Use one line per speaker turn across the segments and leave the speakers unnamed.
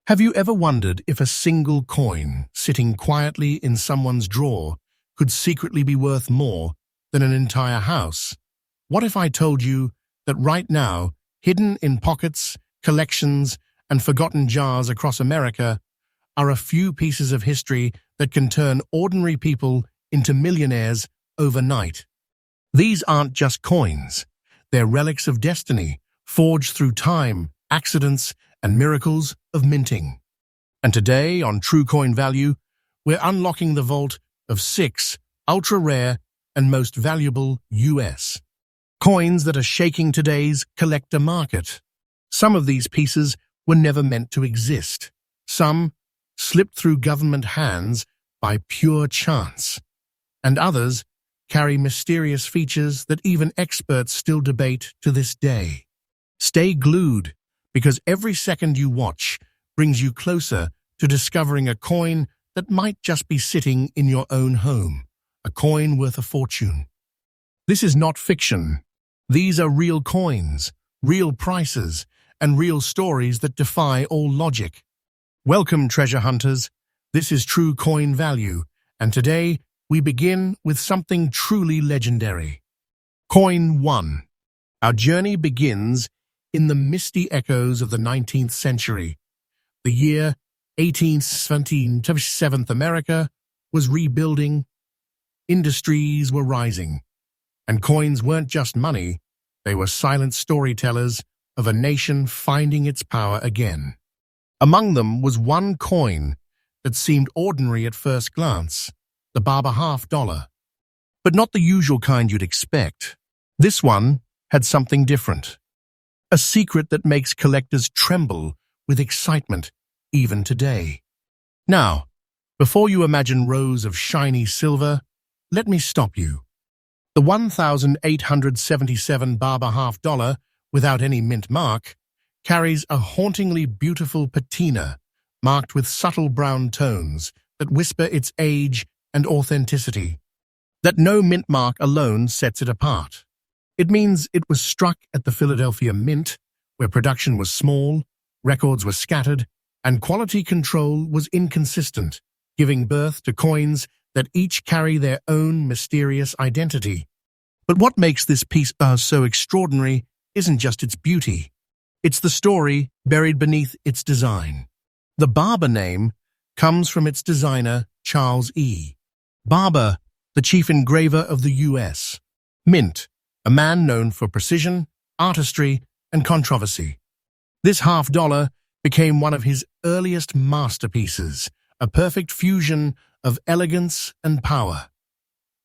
Have you ever wondered if a single coin sitting quietly in someone's drawer could secretly be worth more than an entire house? What if I told you that right now, hidden in pockets, collections, and forgotten jars across America, are a few pieces of history that can turn ordinary people into millionaires overnight? These aren't just coins. They're relics of destiny, forged through time, accidents, and miracles of minting. And today, on True Coin Value, we're unlocking the vault of 6 ultra-rare and most valuable U.S. coins that are shaking today's collector market. Some of these pieces were never meant to exist. Some slipped through government hands by pure chance. And others carry mysterious features that even experts still debate to this day. Stay glued, because every second you watch brings you closer to discovering a coin that might just be sitting in your own home, a coin worth a fortune. This is not fiction. These are real coins, real prices, and real stories that defy all logic. Welcome, treasure hunters. This is True Coin Value, and today we begin with something truly legendary. Coin 1. Our journey begins in the misty echoes of the 19th century. The year 1817, America was rebuilding, industries were rising, and coins weren't just money, they were silent storytellers of a nation finding its power again. Among them was one coin that seemed ordinary at first glance, the Barber Half Dollar. But not the usual kind you'd expect. This one had something different. A secret that makes collectors tremble with excitement even today. Now, before you imagine rows of shiny silver, let me stop you. The 1877 Barber Half Dollar, without any mint mark, carries a hauntingly beautiful patina marked with subtle brown tones that whisper its age and authenticity. That no mint mark alone sets it apart. It means it was struck at the Philadelphia Mint, where production was small, records were scattered, and quality control was inconsistent, giving birth to coins that each carry their own mysterious identity. But what makes this piece so extraordinary isn't just its beauty. It's the story buried beneath its design. The Barber name comes from its designer, Charles E. Barber, the chief engraver of the U.S. Mint, a man known for precision, artistry, and controversy. This half dollar became one of his earliest masterpieces, a perfect fusion of elegance and power.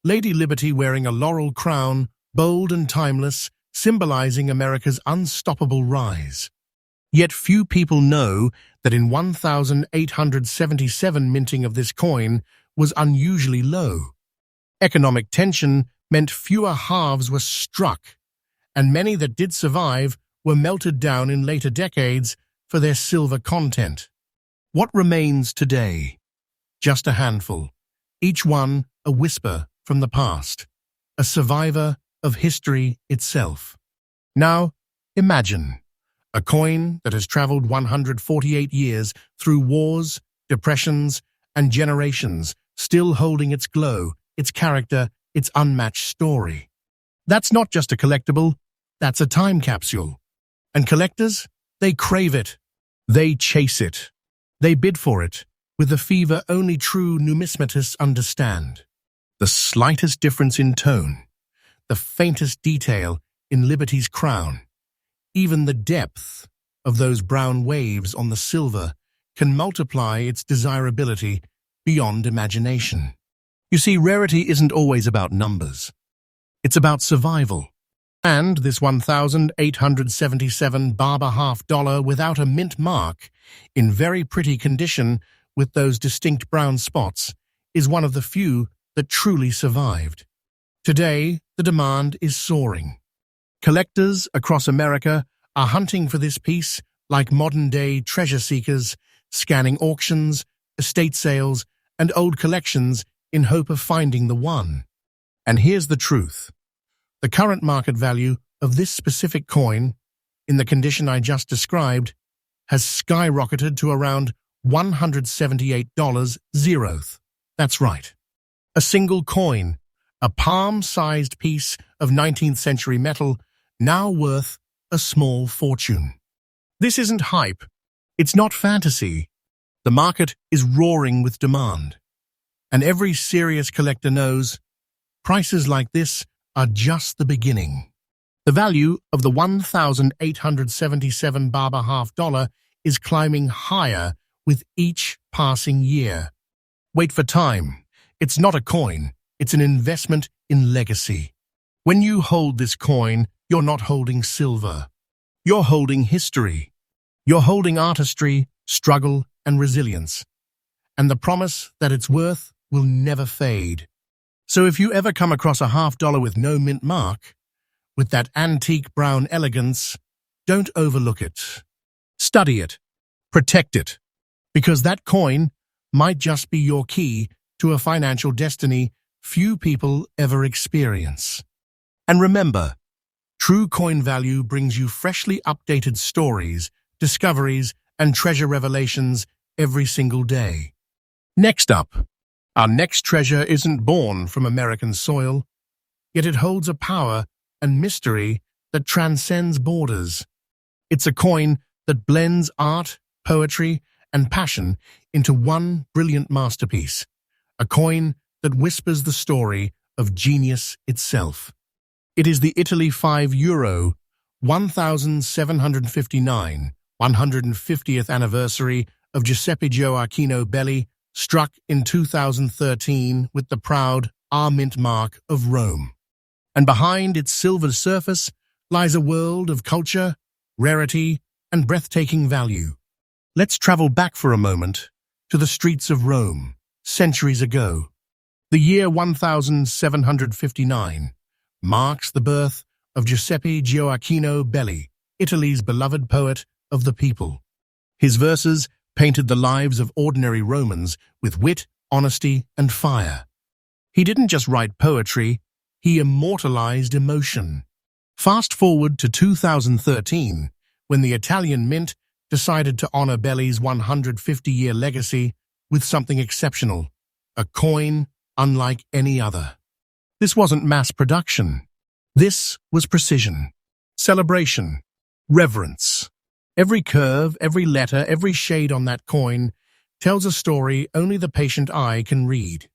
Lady Liberty wearing a laurel crown, bold and timeless, symbolizing America's unstoppable rise. Yet few people know that in 1877 minting of this coin was unusually low. Economic tension meant fewer halves were struck, and many that did survive were melted down in later decades for their silver content. What remains today? Just a handful, each one a whisper from the past, a survivor of history itself. Now, imagine a coin that has traveled 148 years through wars, depressions, and generations, still holding its glow, its character, its unmatched story. That's not just a collectible, that's a time capsule. And collectors, they crave it. They chase it. They bid for it, with the fever only true numismatists understand. The slightest difference in tone, the faintest detail in Liberty's crown, even the depth of those brown waves on the silver can multiply its desirability beyond imagination. You see, rarity isn't always about numbers. It's about survival. And this 1877 Barber Half Dollar without a mint mark, in very pretty condition with those distinct brown spots, is one of the few that truly survived. Today, the demand is soaring. Collectors across America are hunting for this piece like modern-day treasure seekers, scanning auctions, estate sales, and old collections in hope of finding the one. And here's the truth. The current market value of this specific coin, in the condition I just described, has skyrocketed to around $178 zeroth. That's right. A single coin, a palm-sized piece of 19th century metal, now worth a small fortune. This isn't hype. It's not fantasy. The market is roaring with demand. And every serious collector knows prices like this are just the beginning. The value of the 1,877 Barber Half Dollar is climbing higher with each passing year. Wait for time. It's not a coin. It's an investment in legacy. When you hold this coin, you're not holding silver. You're holding history. You're holding artistry, struggle, and resilience. And the promise that its worth will never fade. So if you ever come across a $half with no mint mark, with that antique brown elegance, don't overlook it. Study it. Protect it. Because that coin might just be your key to a financial destiny few people ever experience. And remember, true coin value brings you freshly updated stories, discoveries, and treasure revelations every single day. Next up, our next treasure isn't born from American soil, yet it holds a power and mystery that transcends borders. It's a coin that blends art, poetry, and passion into one brilliant masterpiece, a coin that whispers the story of genius itself. It is the Italy €5, 1759, 150th anniversary of Giuseppe Gioacchino Belli, struck in 2013 with the proud R mint mark of Rome. And behind its silver surface lies a world of culture, rarity, and breathtaking value. Let's travel back for a moment to the streets of Rome, centuries ago. The year 1759 marks the birth of Giuseppe Gioacchino Belli, Italy's beloved poet of the people. His verses painted the lives of ordinary Romans with wit, honesty, and fire. He didn't just write poetry, he immortalized emotion. Fast forward to 2013, when the Italian Mint decided to honor Belli's 150-year legacy with something exceptional, a coin unlike any other. This wasn't mass production. This was precision, celebration, reverence. Every curve, every letter, every shade on that coin tells a story only the patient eye can read.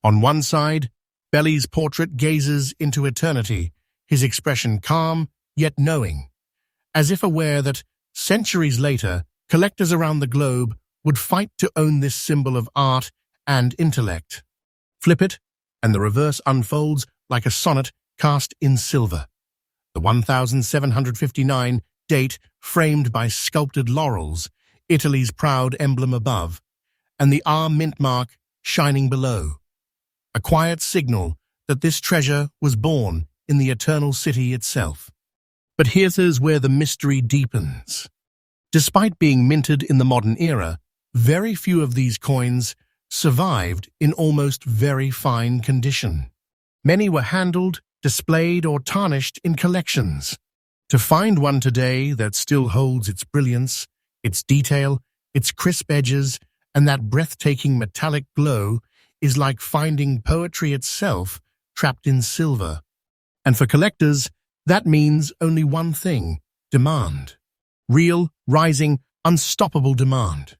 On one side, Belli's portrait gazes into eternity, his expression calm yet knowing, as if aware that centuries later, collectors around the globe would fight to own this symbol of art and intellect. Flip it, and the reverse unfolds like a sonnet cast in silver. The 1759 date framed by sculpted laurels, Italy's proud emblem above, and the R mint mark shining below. A quiet signal that this treasure was born in the eternal city itself. But here's where the mystery deepens. Despite being minted in the modern era, very few of these coins survived in almost very fine condition. Many were handled, displayed, or tarnished in collections. To find one today that still holds its brilliance, its detail, its crisp edges, and that breathtaking metallic glow is like finding poetry itself trapped in silver. And for collectors, that means only one thing: demand. Real, rising, unstoppable demand.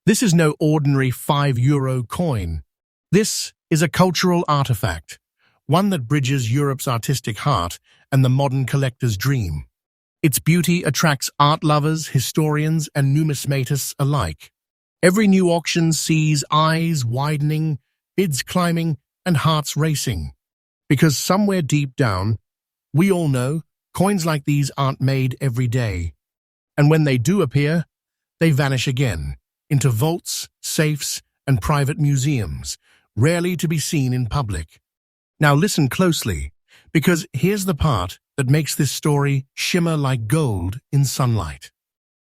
This is no ordinary €5 coin. This is a cultural artifact, one that bridges Europe's artistic heart and the modern collector's dream. Its beauty attracts art lovers, historians, and numismatists alike. Every new auction sees eyes widening, bids climbing, and hearts racing. Because somewhere deep down, we all know coins like these aren't made every day. And when they do appear, they vanish again, into vaults, safes, and private museums, rarely to be seen in public. Now listen closely, because here's the part that makes this story shimmer like gold in sunlight.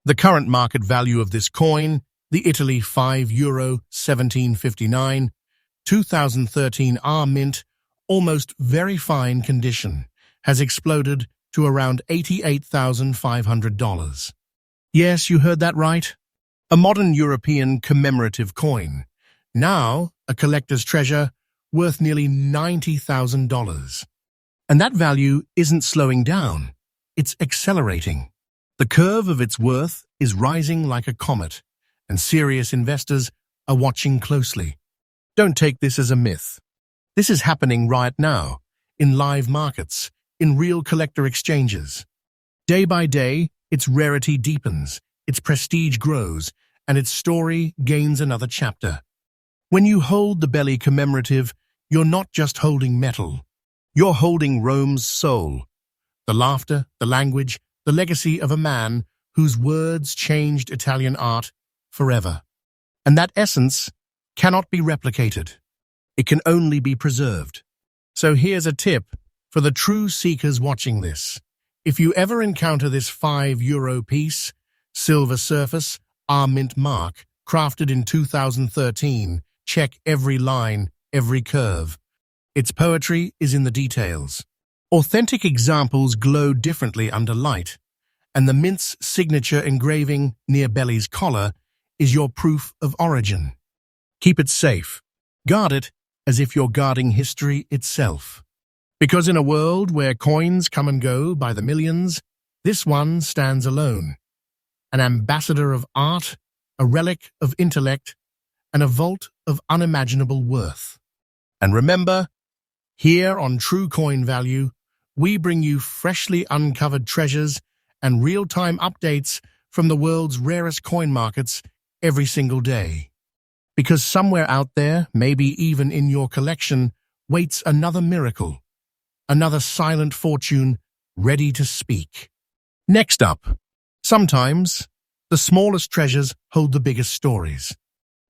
The current market value of this coin, the Italy €5, 1759, 2013 R mint, almost very fine condition, has exploded to around $88,500. Yes, you heard that right. A modern European commemorative coin. Now, a collector's treasure worth nearly $90,000. And that value isn't slowing down. It's accelerating. The curve of its worth is rising like a comet, and serious investors are watching closely. Don't take this as a myth. This is happening right now, in live markets, in real collector exchanges. Day by day, its rarity deepens, its prestige grows, and its story gains another chapter. When you hold the belly commemorative, you're not just holding metal. You're holding Rome's soul, the laughter, the language, the legacy of a man whose words changed Italian art forever. And that essence cannot be replicated. It can only be preserved. So here's a tip for the true seekers watching this. If you ever encounter this €5 piece, silver surface, mint mark, crafted in 2013, check every line, every curve. Its poetry is in the details. Authentic examples glow differently under light, and the mint's signature engraving near belly's collar is your proof of origin. Keep it safe. Guard it as if you're guarding history itself. Because in a world where coins come and go by the millions, this one stands alone. An ambassador of art, a relic of intellect, and a vault of unimaginable worth. And remember, here on True Coin Value, we bring you freshly uncovered treasures and real-time updates from the world's rarest coin markets every single day. Because somewhere out there, maybe even in your collection, waits another miracle, another silent fortune ready to speak. Next up, sometimes the smallest treasures hold the biggest stories.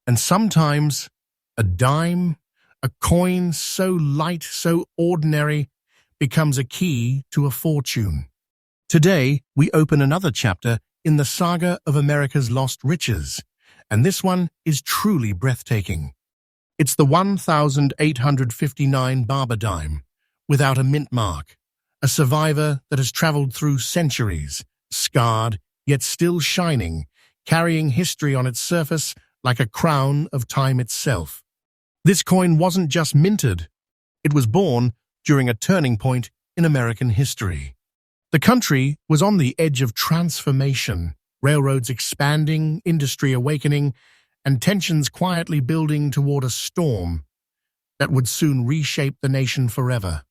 And sometimes a dime, a coin so light, so ordinary, becomes a key to a fortune. Today, we open another chapter in the saga of America's lost riches, and this one is truly breathtaking. It's the 1859 Barber dime, without a mint mark, a survivor that has traveled through centuries, scarred, yet still shining, carrying history on its surface like a crown of time itself. This coin wasn't just minted, it was born during a turning point in American history. The country was on the edge of transformation, railroads expanding, industry awakening, and tensions quietly building toward a storm that would soon reshape the nation forever.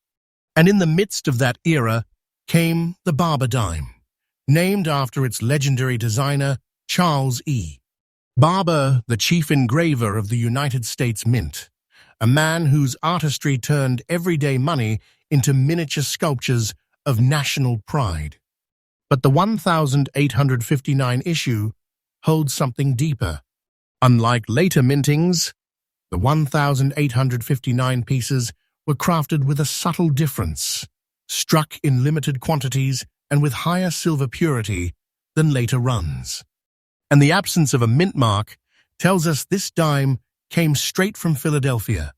And in the midst of that era came the Barber dime, named after its legendary designer, Charles E. Barber, the chief engraver of the United States Mint, a man whose artistry turned everyday money into miniature sculptures of national pride. But the 1859 issue holds something deeper. Unlike later mintings, the 1859 pieces were crafted with a subtle difference, struck in limited quantities and with higher silver purity than later runs. And the absence of a mint mark tells us this dime came straight from Philadelphia,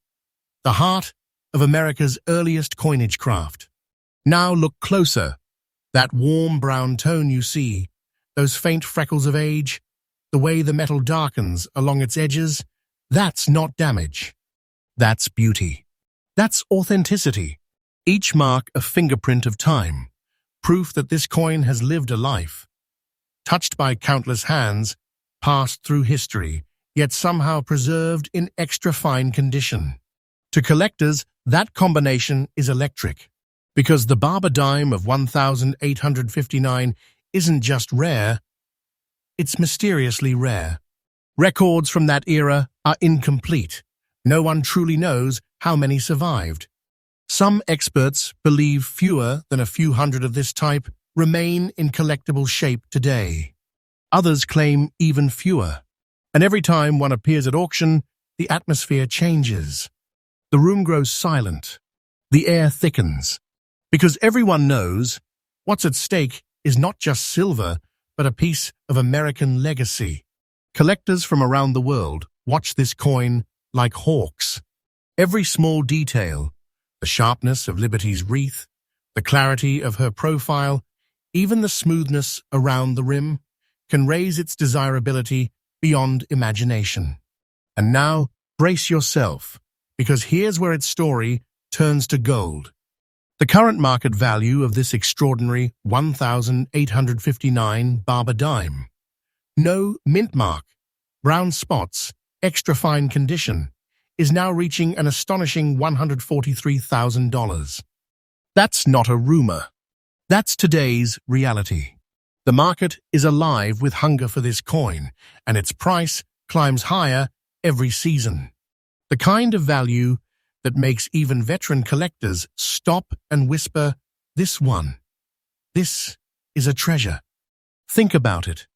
the heart of America's earliest coinage craft. Now look closer. That warm brown tone you see, those faint freckles of age, the way the metal darkens along its edges, that's not damage. That's beauty. That's authenticity. Each mark a fingerprint of time, proof that this coin has lived a life. Touched by countless hands, passed through history, yet somehow preserved in extra-fine condition. To collectors, that combination is electric, because the Barber dime of 1859 isn't just rare, it's mysteriously rare. Records from that era are incomplete. No one truly knows how many survived. Some experts believe fewer than a few hundred of this type remain in collectible shape today. Others claim even fewer. And every time one appears at auction, the atmosphere changes. The room grows silent. The air thickens. Because everyone knows what's at stake is not just silver, but a piece of American legacy. Collectors from around the world watch this coin like hawks. Every small detail, the sharpness of Liberty's wreath, the clarity of her profile, even the smoothness around the rim, can raise its desirability beyond imagination. And now, brace yourself, because here's where its story turns to gold. The current market value of this extraordinary 1,859 Barber dime. No mint mark, brown spots, extra fine condition, is now reaching an astonishing $143,000. That's not a rumor. That's today's reality. The market is alive with hunger for this coin, and its price climbs higher every season. The kind of value that makes even veteran collectors stop and whisper, "This one. This is a treasure." Think about it.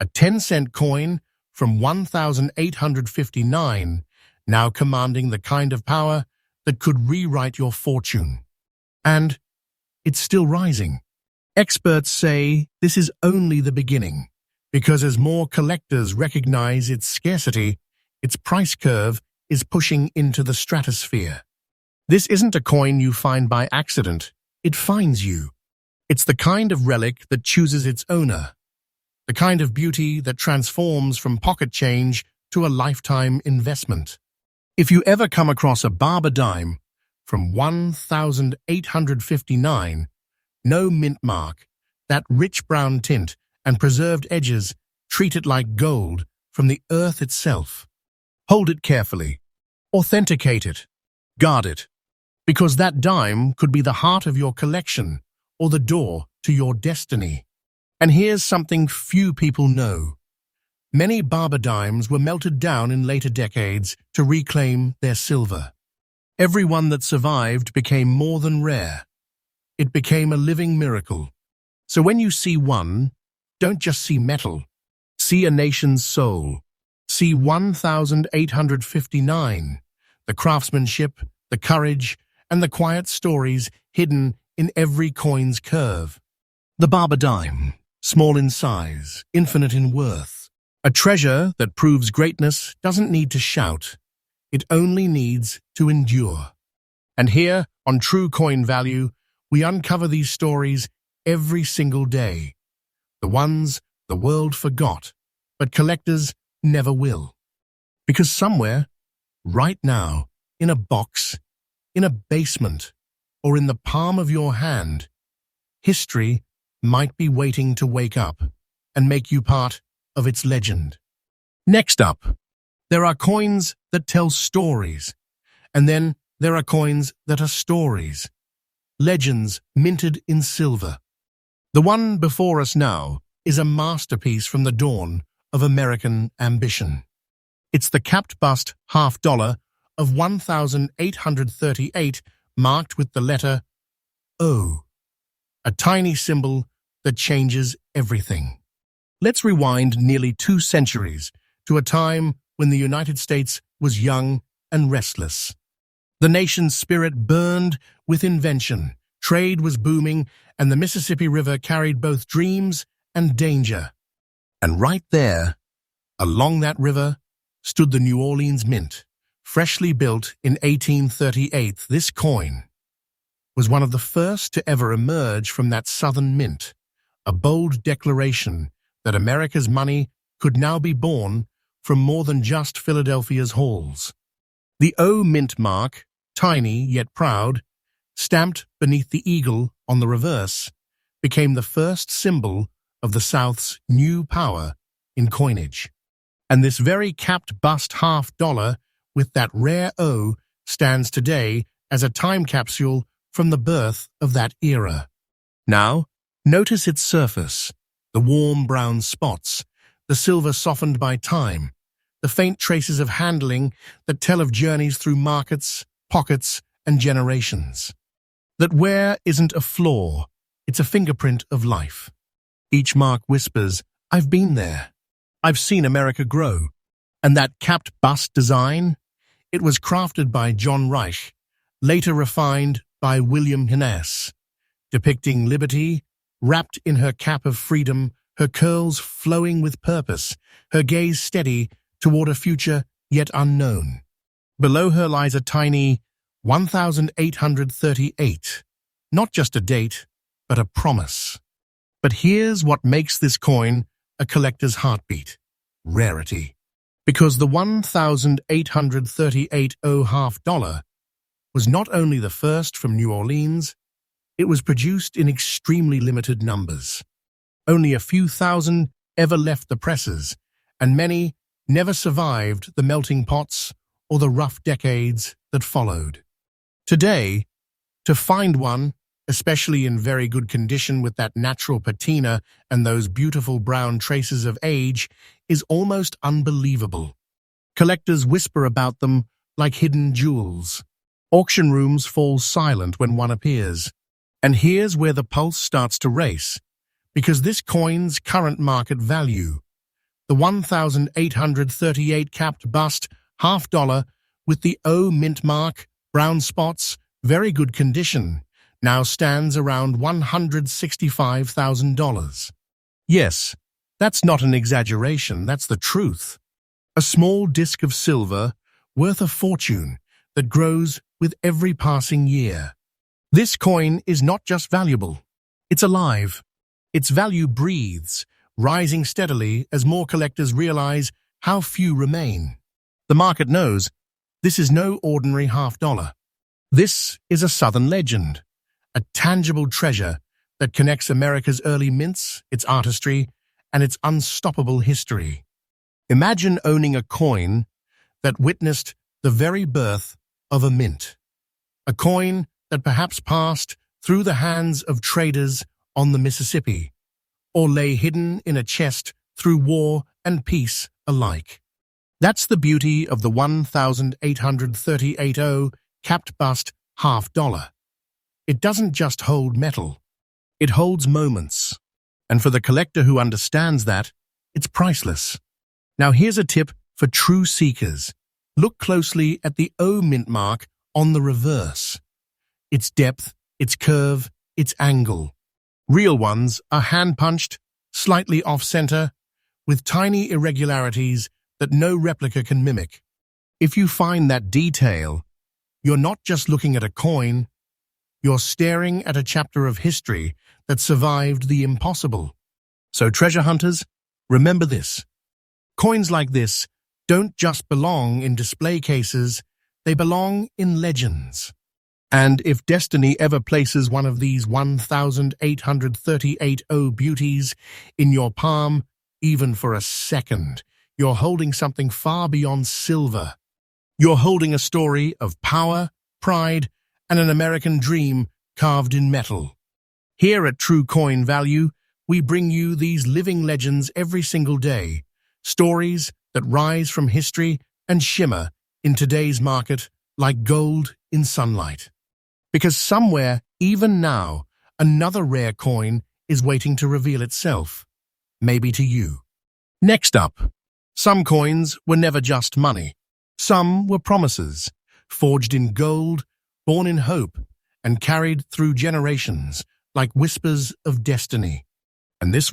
A 10-cent coin from 1,859, now commanding the kind of power that could rewrite your fortune. And it's still rising. Experts say this is only the beginning, because as more collectors recognize its scarcity, its price curve is pushing into the stratosphere. This isn't a coin you find by accident. It finds you. It's the kind of relic that chooses its owner, the kind of beauty that transforms from pocket change to a lifetime investment. If you ever come across a Barber dime from 1,859, no mint mark, that rich brown tint and preserved edges treat it like gold from the earth itself. Hold it carefully. Authenticate it. Guard it. Because that dime could be the heart of your collection or the door to your destiny. And here's something few people know. Many Barber dimes were melted down in later decades to reclaim their silver. Every one that survived became more than rare. It became a living miracle. So when you see one, don't just see metal. See a nation's soul. See 1,859, the craftsmanship, the courage, and the quiet stories hidden in every coin's curve. The Barber dime, small in size, infinite in worth. A treasure that proves greatness doesn't need to shout. It only needs to endure. And here, on True Coin Value, we uncover these stories every single day. The ones the world forgot, but collectors never will. Because somewhere, right now, in a box, in a basement, or in the palm of your hand, history might be waiting to wake up and make you part of its legend. Next up, there are coins that tell stories, and then there are coins that are stories. Legends minted in silver. The one before us now is a masterpiece from the dawn of American ambition. It's the capped bust half dollar of 1,838 marked with the letter O, a tiny symbol that changes everything. Let's rewind nearly 2 centuries to a time when the United States was young and restless. The nation's spirit burned with invention, trade was booming, and the Mississippi River carried both dreams and danger. And right there, along that river, stood the New Orleans Mint, freshly built in 1838. This coin was one of the first to ever emerge from that southern mint, a bold declaration that America's money could now be born from more than just Philadelphia's halls. The O mint mark, tiny yet proud, stamped beneath the eagle on the reverse, became the first symbol of the South's new power in coinage. And this very capped bust half dollar with that rare O stands today as a time capsule from the birth of that era. Now, notice its surface, the warm brown spots, the silver softened by time, the faint traces of handling that tell of journeys through markets, pockets, and generations. That wear isn't a flaw, it's a fingerprint of life. Each mark whispers, "I've been there. I've seen America grow." And that capped bust design? It was crafted by John Reich, later refined by William Hines, depicting liberty, wrapped in her cap of freedom, her curls flowing with purpose, her gaze steady toward a future yet unknown. Below her lies a tiny 1,838, not just a date, but a promise. But here's what makes this coin a collector's heartbeat: rarity. Because the 1,838 half dollar was not only the first from New Orleans, it was produced in extremely limited numbers. Only a few thousand ever left the presses, and many never survived the melting pots or the rough decades that followed. Today, to find one, especially in very good condition with that natural patina and those beautiful brown traces of age, is almost unbelievable. Collectors whisper about them like hidden jewels. Auction rooms fall silent when one appears. And here's where the pulse starts to race, because this coin's current market value, the 1,838 capped bust half dollar with the O mint mark, brown spots, very good condition, now stands around $165,000. Yes, that's not an exaggeration, that's the truth. A small disc of silver worth a fortune that grows with every passing year. This coin is not just valuable, it's alive. Its value breathes, rising steadily as more collectors realize how few remain. The market knows this is no ordinary half dollar. This is a Southern legend, a tangible treasure that connects America's early mints, its artistry, and its unstoppable history. Imagine owning a coin that witnessed the very birth of a mint, a coin that perhaps passed through the hands of traders on the Mississippi, or lay hidden in a chest through war and peace alike. That's the beauty of the 1,838 capped bust half dollar. It doesn't just hold metal, it holds moments. And for the collector who understands that, it's priceless. Now here's a tip for true seekers. Look closely at the O mint mark on the reverse. Its depth, its curve, its angle. Real ones are hand-punched, slightly off-center, with tiny irregularities that no replica can mimic. If you find that detail, you're not just looking at a coin, you're staring at a chapter of history that survived the impossible. So treasure hunters, remember this. Coins like this don't just belong in display cases, they belong in legends. And if destiny ever places one of these 1,838 beauties in your palm, even for a second, you're holding something far beyond silver. You're holding a story of power, pride, and an American dream carved in metal. Here at True Coin Value, we bring you these living legends every single day, stories that rise from history and shimmer in today's market like gold in sunlight. Because somewhere, even now, another rare coin is waiting to reveal itself, maybe to you. Next up, some coins were never just money. Some were promises, forged in gold, born in hope, and carried through generations like whispers of destiny. And this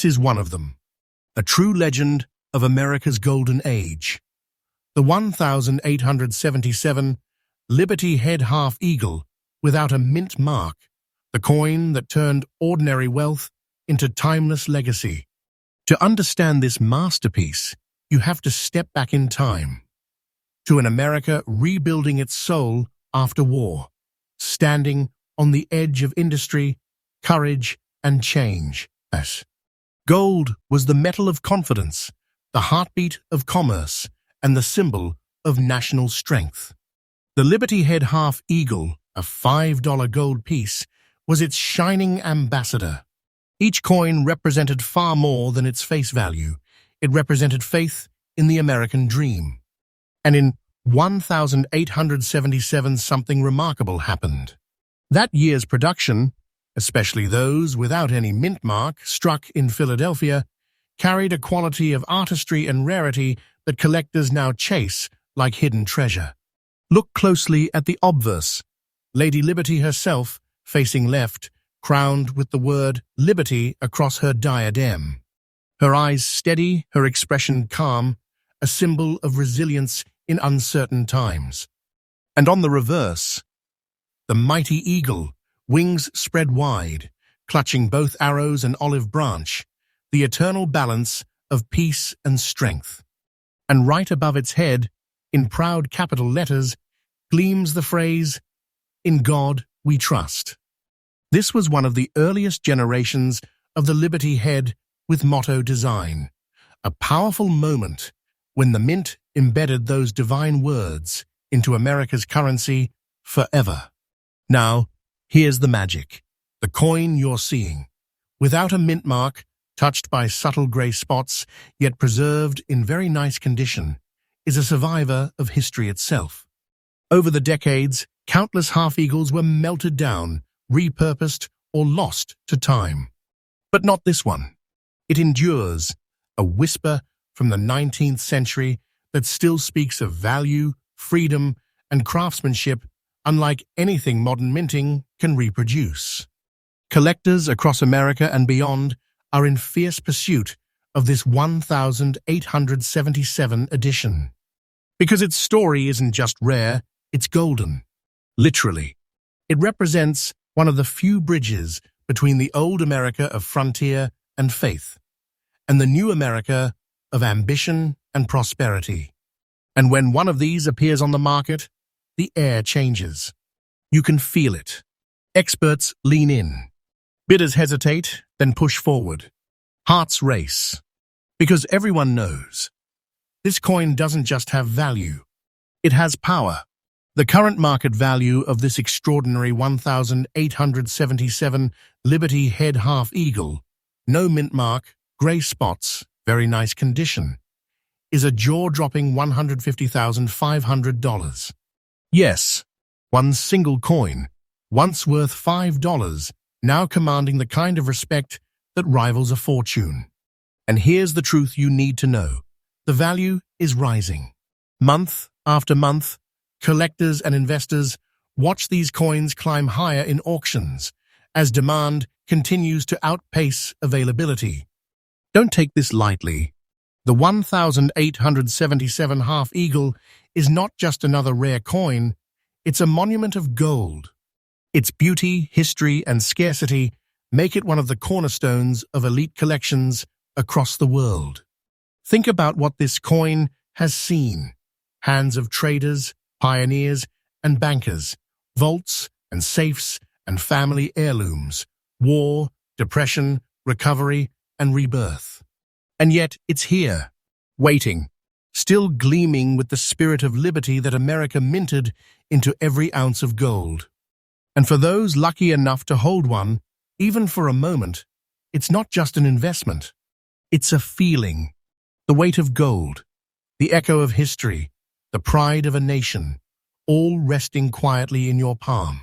is one of them. A true legend of America's golden age. The 1,877 Liberty Head Half Eagle without a mint mark, the coin that turned ordinary wealth into timeless legacy. To understand this masterpiece, you have to step back in time, to an America rebuilding its soul after war, standing on the edge of industry, courage, and change. Yes. Gold was the metal of confidence, the heartbeat of commerce, and the symbol of national strength. The Liberty Head Half Eagle, a $5 gold piece, was its shining ambassador. Each coin represented far more than its face value. It represented faith in the American dream. And in 1,877, something remarkable happened. That year's production, especially those without any mint mark struck in Philadelphia, carried a quality of artistry and rarity that collectors now chase like hidden treasure. Look closely at the obverse. Lady Liberty herself, facing left, crowned with the word Liberty across her diadem. Her eyes steady, her expression calm, a symbol of resilience in uncertain times. And on the reverse, the mighty eagle, wings spread wide, clutching both arrows and olive branch, the eternal balance of peace and strength. And right above its head, in proud capital letters, gleams the phrase, "In God we trust." This was one of the earliest generations of the Liberty Head with motto design, a powerful moment when the mint embedded those divine words into America's currency forever. Now, here's the magic. The coin you're seeing, without a mint mark, touched by subtle grey spots, yet preserved in very nice condition, is a survivor of history itself. Over the decades, countless half-eagles were melted down, repurposed, or lost to time. But not this one. It endures, a whisper from the 19th century that still speaks of value, freedom, and craftsmanship unlike anything modern minting can reproduce. Collectors across America and beyond are in fierce pursuit of this 1877 edition. Because its story isn't just rare, it's golden. Literally. It represents one of the few bridges between the old America of frontier and faith, and the new America of ambition and prosperity. And when one of these appears on the market, the air changes. You can feel it. Experts lean in. Bidders hesitate, then push forward. Hearts race. Because everyone knows, this coin doesn't just have value. It has power. The current market value of this extraordinary 1877 Liberty Head Half Eagle, no mint mark, grey spots, very nice condition, is a jaw-dropping $150,500. Yes, one single coin, once worth $5, now commanding the kind of respect that rivals a fortune. And here's the truth you need to know. The value is rising. Month after month, collectors and investors watch these coins climb higher in auctions as demand continues to outpace availability. Don't take this lightly. The 1877 Half Eagle is not just another rare coin, it's a monument of gold. Its beauty, history, and scarcity make it one of the cornerstones of elite collections across the world. Think about what this coin has seen. Hands of traders, pioneers, and bankers, vaults and safes and family heirlooms, war, depression, recovery, and rebirth. And yet it's here, waiting, still gleaming with the spirit of liberty that America minted into every ounce of gold. And for those lucky enough to hold one, even for a moment, it's not just an investment. It's a feeling, the weight of gold, the echo of history, the pride of a nation, all resting quietly in your palm.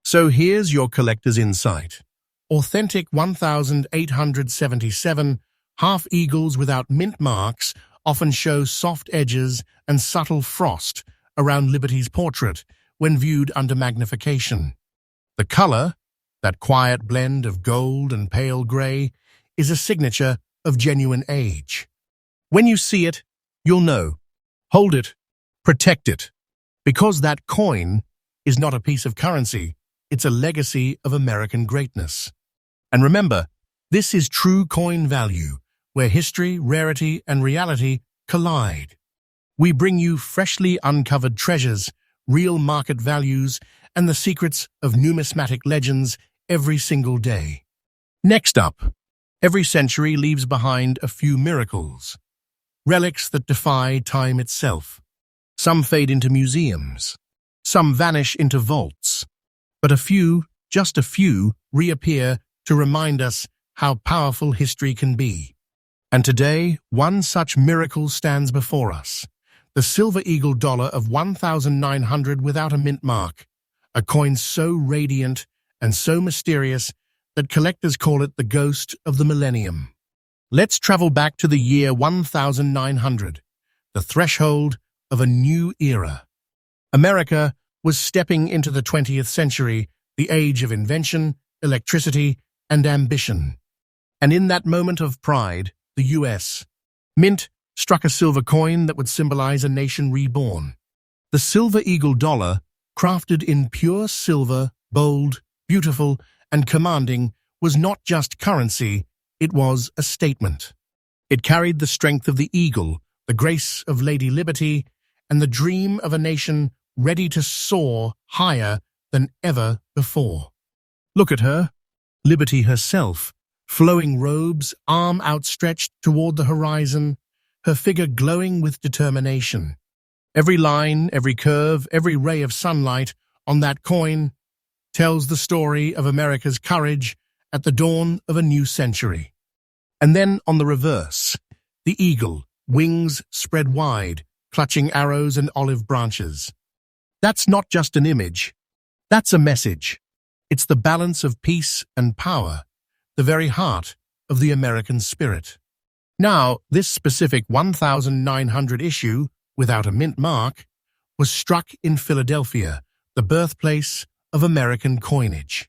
So here's your collector's insight. Authentic 1877 half eagles without mint marks often show soft edges and subtle frost around Liberty's portrait when viewed under magnification. The color, that quiet blend of gold and pale gray, is a signature of genuine age. When you see it, you'll know. Hold it, protect it, because that coin is not a piece of currency, it's a legacy of American greatness. And remember, this is true coin value, where history, rarity, and reality collide. We bring you freshly uncovered treasures, real market values, and the secrets of numismatic legends every single day. Next up, every century leaves behind a few miracles, relics that defy time itself. Some fade into museums, some vanish into vaults, but a few, just a few, reappear to remind us how powerful history can be. And today, one such miracle stands before us, the Silver Eagle dollar of 1,900 without a mint mark, a coin so radiant and so mysterious that collectors call it the ghost of the millennium. Let's travel back to the year 1900, the threshold of a new era. America was stepping into the 20th century, the age of invention, electricity, and ambition. And in that moment of pride, the U.S. Mint struck a silver coin that would symbolize a nation reborn. The Silver Eagle dollar, crafted in pure silver, bold, beautiful, and commanding, was not just currency, It was a statement. It carried the strength of the eagle, the grace of Lady Liberty, and the dream of a nation ready to soar higher than ever before. Look at her, Liberty herself, flowing robes, arm outstretched toward the horizon, her figure glowing with determination. Every line, every curve, every ray of sunlight on that coin tells the story of America's courage at the dawn of a new century. And then on the reverse, the eagle, wings spread wide, clutching arrows and olive branches. That's not just an image. That's a message. It's the balance of peace and power, the very heart of the American spirit. Now, this specific 1900 issue, without a mint mark, was struck in Philadelphia, the birthplace of American coinage.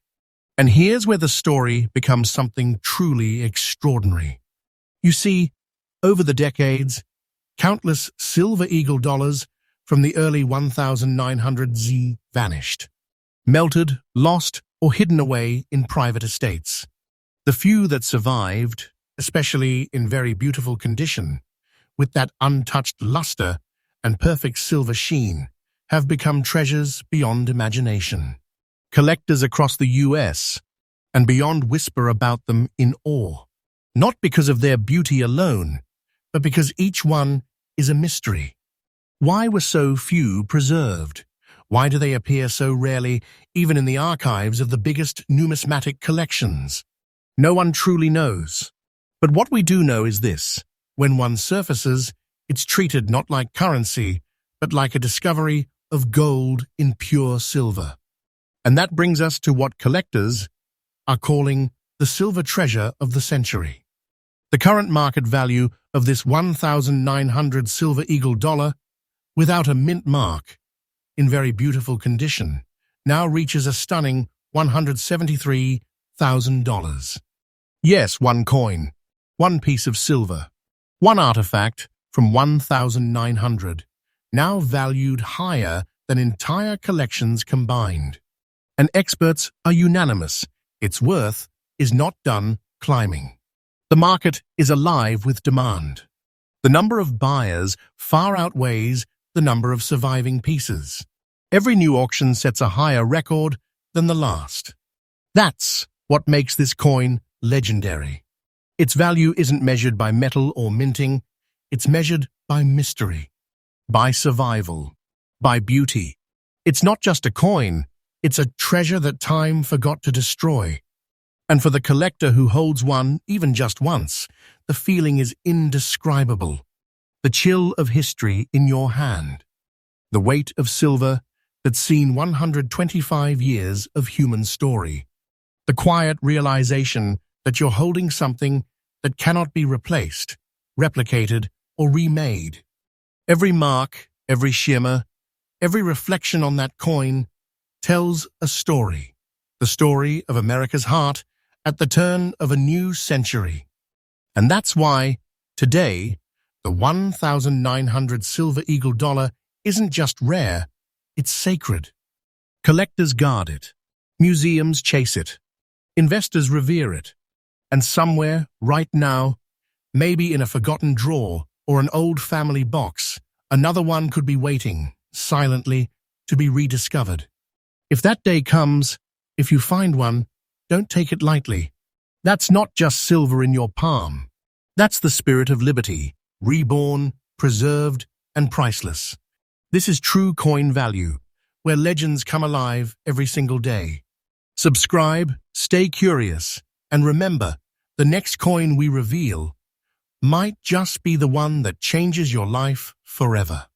And here's where the story becomes something truly extraordinary. You see, over the decades, countless silver eagle dollars from the early 1900s vanished, melted, lost, or hidden away in private estates. The few that survived, especially in very beautiful condition, with that untouched luster and perfect silver sheen, have become treasures beyond imagination. Collectors across the U.S. and beyond whisper about them in awe, not because of their beauty alone, but because each one is a mystery. Why were so few preserved? Why do they appear so rarely, even in the archives of the biggest numismatic collections? No one truly knows. But what we do know is this: when one surfaces, it's treated not like currency, but like a discovery of gold in pure silver. And that brings us to what collectors are calling the silver treasure of the century. The current market value of this 1900 silver eagle dollar, without a mint mark, in very beautiful condition, now reaches a stunning $173,000. Yes, one coin, one piece of silver, one artifact from 1900, now valued higher than entire collections combined. And experts are unanimous: its worth is not done climbing. The market is alive with demand. The number of buyers far outweighs the number of surviving pieces. Every new auction sets a higher record than the last. That's what makes this coin legendary. Its value isn't measured by metal or minting. It's measured by mystery, by survival, by beauty. It's not just a coin. It's a treasure that time forgot to destroy. And for the collector who holds one, even just once, the feeling is indescribable. The chill of history in your hand. The weight of silver that's seen 125 years of human story. The quiet realization that you're holding something that cannot be replaced, replicated, or remade. Every mark, every shimmer, every reflection on that coin tells a story. The story of America's heart at the turn of a new century. And that's why, today, the 1900 silver eagle dollar isn't just rare, it's sacred. Collectors guard it. Museums chase it. Investors revere it. And somewhere, right now, maybe in a forgotten drawer or an old family box, another one could be waiting, silently, to be rediscovered. If that day comes, if you find one, don't take it lightly. That's not just silver in your palm. That's the spirit of liberty, reborn, preserved, and priceless. This is true coin value, where legends come alive every single day. Subscribe, stay curious, and remember, the next coin we reveal might just be the one that changes your life forever.